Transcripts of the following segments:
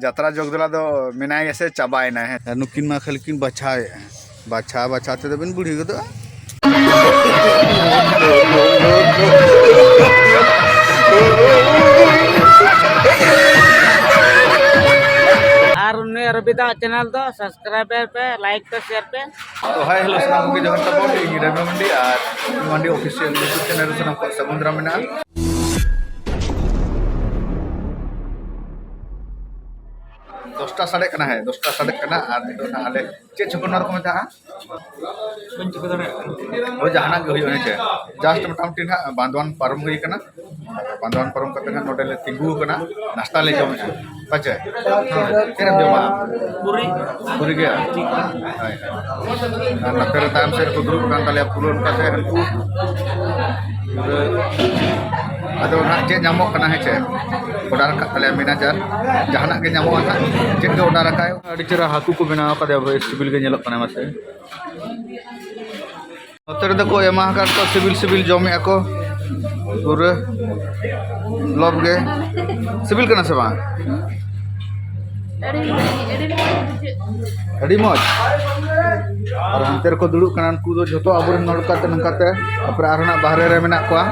जतरा जोगदला दो मेनाय ऐसे चाबायना है नुकिन मा खलकिन बछाए बछा बछाते तो बिन बुढ़ी गदो और उन्हें रबिदा चैनल दो सब्सक्राइब पे लाइक पे शेयर पे तो हाय हेलो सनाम के जहर तबो इन रबे मंडी और मंडी ऑफिशियल यूट्यूब चैनल सनाम को समुद्र मेना 10टा साढ़े कना है 10टा साढ़े कना और नितो ना आले चे छकनर को मेता ओ जहाना गे हुई चे जस्ट मोटामुटी ना बांधवान परम हुई कना बांधवान परम कते ना नोडेले तिंगु कना नाश्ता ले जम पचे केरम जमा पूरी पूरी गया हाय ना फिर टाइम से को ग्रुप कान ताले पुरन काते हनकु अदो ना जे नामो कना है चे ऑर्डर का ताले मैनेजर जहाना के नामो ना चे के ऑर्डर का अडी चरा हाकू को बना का दे सिविल के नेलो कना मासे नोतर दको एमा का तो सिविल जमे को पूरे लब गे सिविल कना से बा अड़ी मौज और अंतर को दुड़ु कना कु दो जतो अबुरन नडकाते नंकाते अपरे आरना बाहरे रे मेना कोआ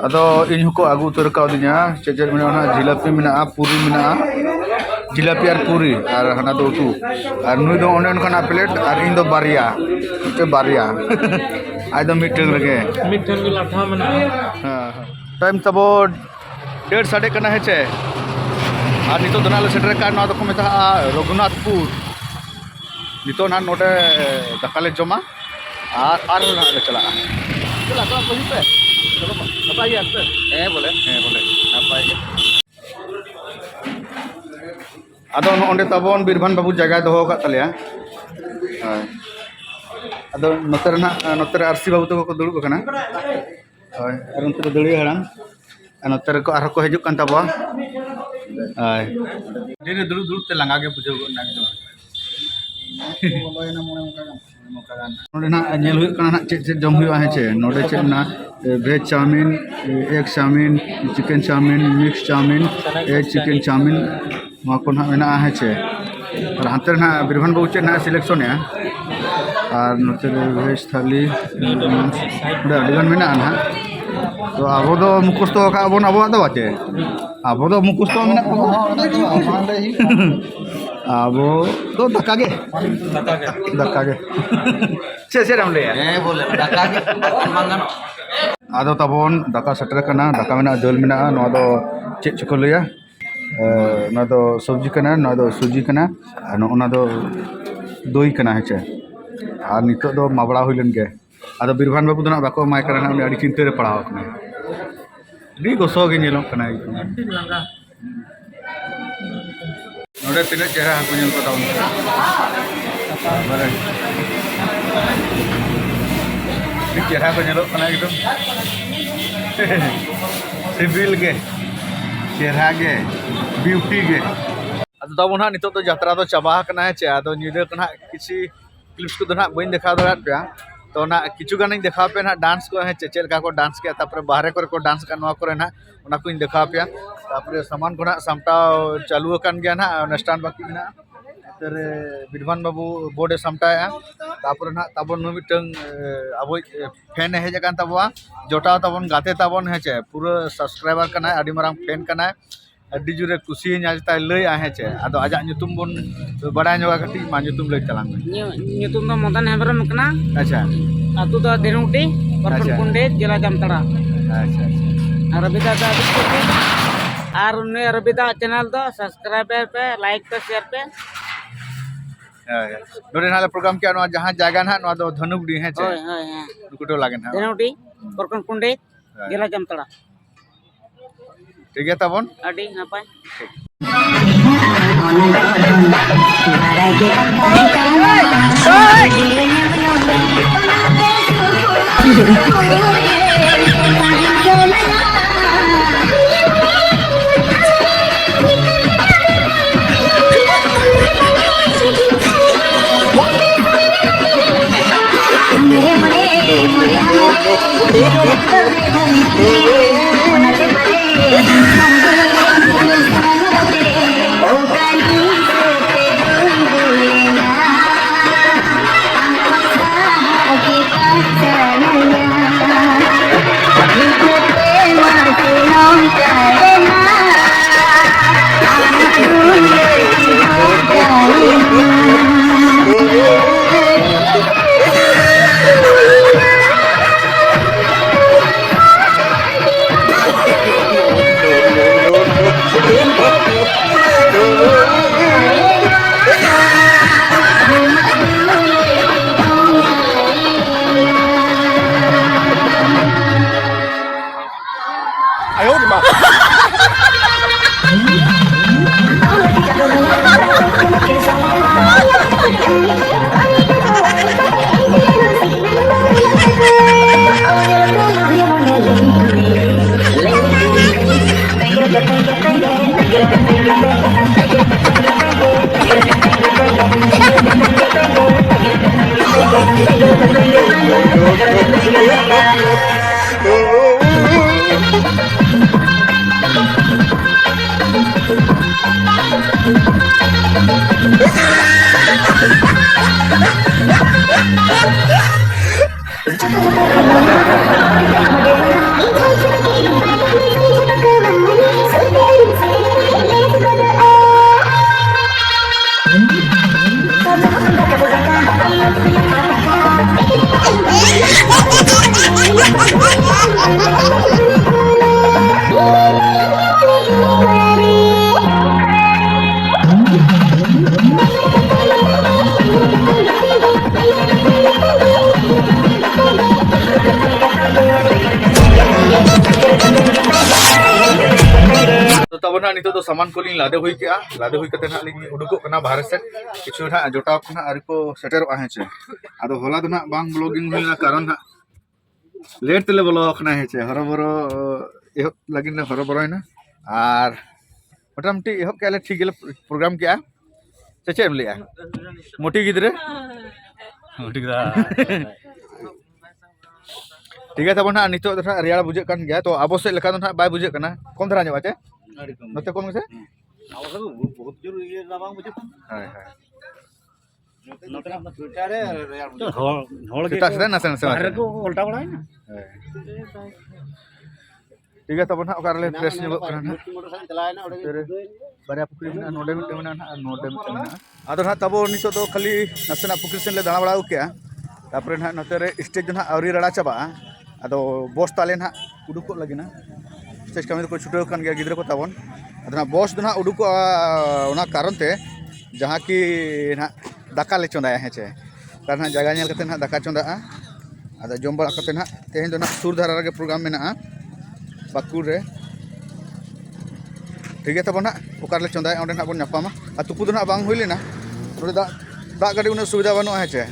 अदो इन हुको आगु उतर का दिना चेचर मेना ना जिलापी मेना पूरी मेना जिलापी और पूरी और हना दो उतु और नुई दो ओने कना प्लेट और इन दो बारिया चे बारिया आज दो मीटिंग लगे मिठन के लाठा मना हां टाइम तबो 1:30 साढ़े कना है चे और नितो दना ले सेटर का ना तो को मेता रघुनाथपुर नितो ना नोटे दकाले जमा और ना ले चला तो कहीं पे चलो नपाई आते बोले नपाई आदो ओंडे तबोन बीरभान बाबू जगह दो का तलिया हाय आदो नतर आरसी बाबू तो को दुड़ु कना हाय और उनते दड़ी हड़ाम नतर को आरो को हिजुक कान तबो हाय दिने दुड़ु ते लंगा के बुझो ना नोडे ना नेल हुई कना चे जम हुई है चे नोडे चे ना veg chowmein egg chowmein chicken chowmein mix chowmein egg chicken chowmein मा को ना मेना है चे और हांतर ना बीरभान बाबू चे ना सिलेक्शन है और नोते वेज थाली अडिगान मेना ना तो अब दो मुखस्त का अबन अब दो बाटे अब दो मुखस्त मेना को अब तो धक्का गे से राम ले बोले दाका के मंगन आदो तबोन दाका सेटर कना दाका मेना दाल मेना नो दो चे चको लिया ना दो सब्जी कना ना दो सूजी कना ना दो दही कना है चे और नितो दो माबड़ा हुइलन के आदो बीरभान बाबू दना बाको माय करना उनी आडी चिंता रे पड़ाव कना डी गोसो गे नेलो कना लंगा नोडे तिने चेहरा हाकु नेल को दाउन माने डी चेहरा को नेलो कना एकदम सिविल के चेहरा के ब्यूटी के अदो तबो ना नितो तो यात्रा तो चाबा कना है चे अदो निदे कना किसी क्लिप्स को दना बइन देखा दरा पे तो ना किछु गानी देखा पे ना डांस को है चे चेल का को डांस के तापर बाहरे को डांस का नवा करे ना उना को देखा पे तापर सामान को ना सामटाव चालू कान गया ना अनुष्ठान बाकी ना तेरे बीरभान बाबू बोर्डे सामटाया तापर ना ताबन नु मिटंग अब फैन है जकान तबवा जोटा तबन गाते तबन है चे पूरा सब्सक्राइबर कना आडी मारंग फैन कना अड्डी जुरे खुशी नाजता लय आहे चे आदो आजा nyutum बन बड़ा नोगा कटी मा nyutum लय तलांग nyutum तो मदन हेम्ब्रम कना अच्छा अतु तो देनुटी परपन कुंडे जिला जामतड़ा अच्छा रबिदा दा और उन्हें रबिदा चैनल दो सब्सक्राइब पे लाइक पे शेयर पे नोडे नाले प्रोग्राम के नो जहां जागा ना नो दो धनुकडी है चे होय होय दुकुटो लागेन हा देनुटी परपन कुंडे जिला जामतड़ा ठीक है तबन अडी नापाय Oh, तो तब ना नितो तो सामान को लिंग लादे हुई क्या लादे हुई कते ना लिंग उडुको कना बाहर से किछु ना जोटाव कना आरि को सेटेरो आहे छे आदो होला दो ना बांग ब्लॉगिंग हुई ना कारण ना लेट तेले बोलो कना है छे हरबरो एहो लगिन ना हरबरो है ना आर मोटामटी एहो केले ठीक गेले प्रोग्राम क्या से चेम लिया मोटी गिदरे मोटी गिदरा ठीक है तब ना नितो तो रियाड़ बुझे कान गया तो आबो से लेका ना बाय बुझे कना कौन धरा ᱧᱚᱜ आचे नते कौन से बहुत जोर ये लाबांग बुझे हाय हाय नोते ना ट्विटर रे होल सेटा से ना से बाहर को उल्टा बड़ा है ना ठीक है तब ना ओकार ले फ्रेश ᱧᱚᱜ कना ना मोटरसाइकिल चलाए ना ओडे बारे पुकुरी में नोडे में ना नोडे में ना आदो ना तब नितो तो खाली नसेना पुकुरी सेन ले दाना बड़ा के तापरे ना नते रे स्टेज ना आवरी रड़ा चाबा आदो बॉस ताले ना उडुको लगिना स्टेज कमी को छुटो कान गया गिद्र को ताबन आदो ना बॉस ना उडुको ओना कारण ते जहां की ना दाका ले चोंदा है चे तार ना जगह नेल कते ना दाका चोंदा आदो जम बड़ा कते ना तेहेन दो ना सुर धारा रे प्रोग्राम में ना बाकुर रे ठीक है तब ना ओकार ले चोंदा ओंडे ना बन नापामा आ तुपु दो ना बांग हुई लेना नोडे दा गाड़ी उन सुविधा बनो है चे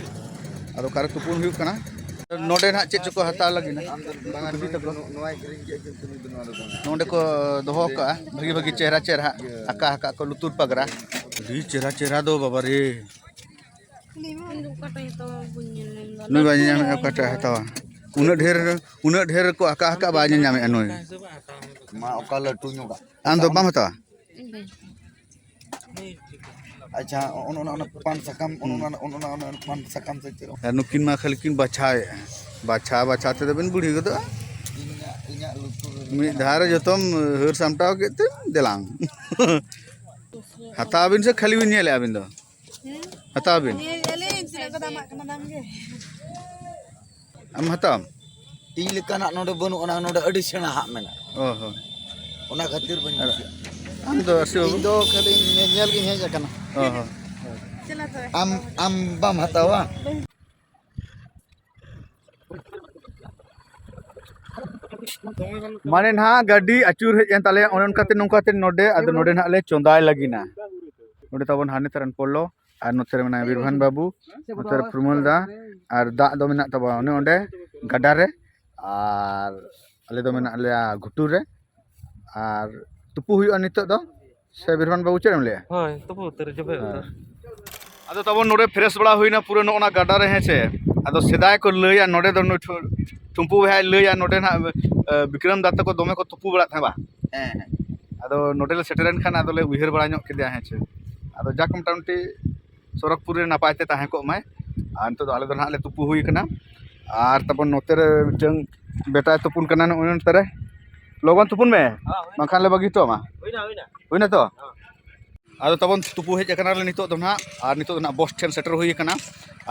आदो कार तुपुन हुई कना नोडे ना चेक को हता लगिना नोडे को दोहो का भगी भगी चेहरा चेहरा आका आका को लुतुर पगरा दी चेहरा चेहरा दो बाबा रे नुई बाजी नाम कटा हता उन ढेर को आका आका बाजी नाम नुई मा ओका लटू ᱧᱚᱜᱟ आम दो बाम हता अच्छा उन पान सकम उन पान सकम से चलो नुकिन मा खाली किन बाछाए बाछा बाछाते दबिन बुढ़ी गदो इnya लुतुर मी धार जतम हर सामटाव केते देलांग हताबिन से खाली बिन नेले अबिन दो हताबिन am hatam ᱤᱧ ᱞᱮᱠᱟᱱᱟᱜ ᱱᱚᱰᱮ ᱵᱟᱹᱱᱩᱜ ᱚᱱᱟ ᱱᱚᱰᱮ ᱟᱹᱰᱤ ᱥᱮᱬᱟ ᱦᱟᱜ ᱢᱮᱱᱟᱜᱼᱟ ओहो ᱚᱱᱟ ᱠᱷᱟᱹᱛᱤᱨ ᱵᱟᱹᱧ am do asio ᱤᱧ ᱫᱚ ᱠᱷᱟᱹᱞᱤ ᱧᱮᱧᱮᱞ ᱜᱤᱧ ᱦᱮᱡ ᱟᱠᱟᱱᱟ ओहो am bam hatawa माने ना गाड़ी अचूर हेजन ताले ओन काते नोंकाते नोडे आदो नोडे ना ले चोंदाय लगिना नोडे तबन हाने तरन पोलो आर नोतरे मना बीरभान बाबू नोतरे प्रमोल दा आर दा दो मेना तबा ओने ओंडे गाडा रे आर आले दो मेना ले घुटू रे आर तुपु हुई नितो दो से बीरभान बाबू चेम ले होय तुपु उतर जबे आदो तबन नोडे फ्रेश बड़ा हुईना पूरा नोना गाडा रे हेसे आदो सेदाय को लया नोडे दो टुम्पू भाई लया नोडे ना विक्रम दत्त को दोमे को तुपु बड़ा था आदो नोडे ले सेटरन खान आदो ले उहिर बड़ा ᱧᱚᱜ केदे हेचे आदो जाक मोटामटी सोरकपुर रे नापायते ताहे को माय आर तो आले दो ना ले तुपु हुई कना आर तबन नोते रे मिटंग बेटा तुपुन कना न तरे लोगन तुपुन में माखान ले बगी तो मा होइना तो आदो तबन तुपु हेज कना ले नितो दो ना आर नितो ना बॉस ठेन सेटर हुई कना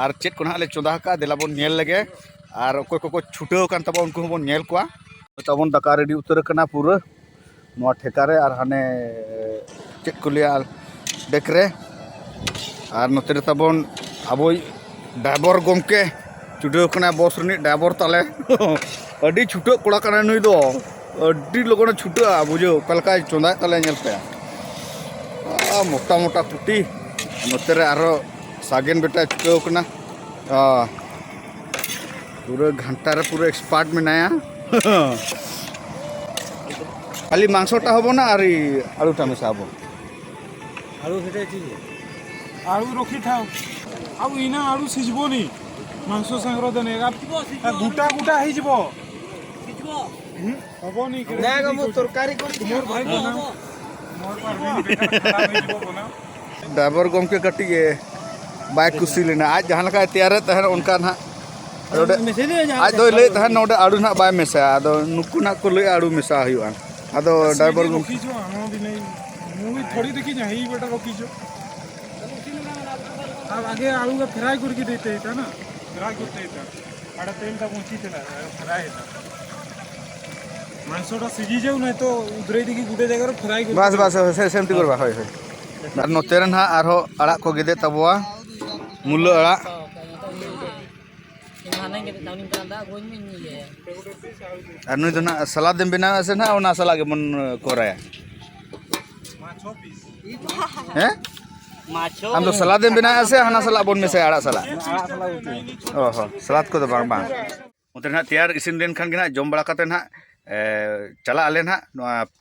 आर चेक को ना ले चोदा का देला बोन नेल लगे आर ओको को छुटेव कान तब उनको बोन नेल कोआ तबन दाका रेडी उतर कना पूरा नोआ ठेकारे आर हाने चेक को लिया देखरे आर नोते तबन अबोई ड्राइवर गमके छुटेव कना बॉस रनी ड्राइवर ताले अडी छुटो कोड़ा कना नुई दो अडी लोगन छुटा बुझो कलका चोंदा ताले नेल पे मोटा मोटा पुटी नोते रे आरो सागेन बेटा छुटेव कना पूरा घंटा रे पूरा एक्सपर्ट मेनाया खाली मांसटा हबो ना आरी आलूटा मेसा हबो आलू हेटे छि आलू रखी थाओ आउ इना आलू सिजबोनी मांस संग्रह देने गुटा गुटा हे जिवो सिजबो हबोनी नेगो मु तरकारी कर मोर भाई बना ड्राइवर गमके कटी बाय कुसी लेना आज जहाँ लगा तैयार तहन उनका ना आज दो ले तहन नोडे आड़ू ना बाय मेसा आदो नुकु ना को ले आड़ू मेसा हुआ आदो ड्राइवर रोकी जो हम भी नहीं मूवी थोड़ी देखी ना ही बेटा रोकी जो अब आगे आलू का फ्राई करके देते था ना फ्राई करते था आड़ा तेल ता पहुंची थे ना फ्राई था मांसोटा सिजी जाऊ नहीं तो उधरे देखी गुटे जगह रे फ्राई कर बस बस सेमती करबा होय होय आर नोतेरन हा आरो अड़ा को गेदे तबवा मुल्लो अड़ा আর নুই তো না সালাদ দেন বিনা আছে না ওনা সালাদ কেমন করায় হ্যাঁ हम तो सलाद देन बिना ऐसे हना सलाद बोन में से आड़ा सलाद ओहो सलाद को तो बांग बांग उतर ना तैयार इसिन दिन खान गिना जम बड़ा कते ना चला आले ना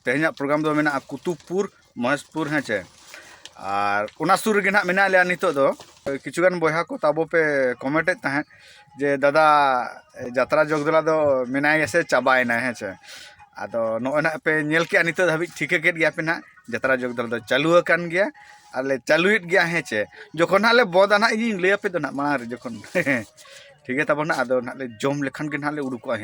तेहना प्रोग्राम दो मेना कुतुबपुर महेशपुर है चे और उना सुर गे ना मेना ले नितो दो किछुगान बयहा को ताबो पे कमेंट तहन जे दादा यात्रा जगदला दो मेनाय से चाबायना है चे आदो नोना पे नेल के नितो धाबि ठीक के गया पे ना यात्रा जगदला दो चालू कान गया आले चालुइत गया है चे जखन हाले बदा ना इन ले पे दो ना मार जखन ठीक है तब ना आदो ना ले जम लेखन के ना ले उडुको है।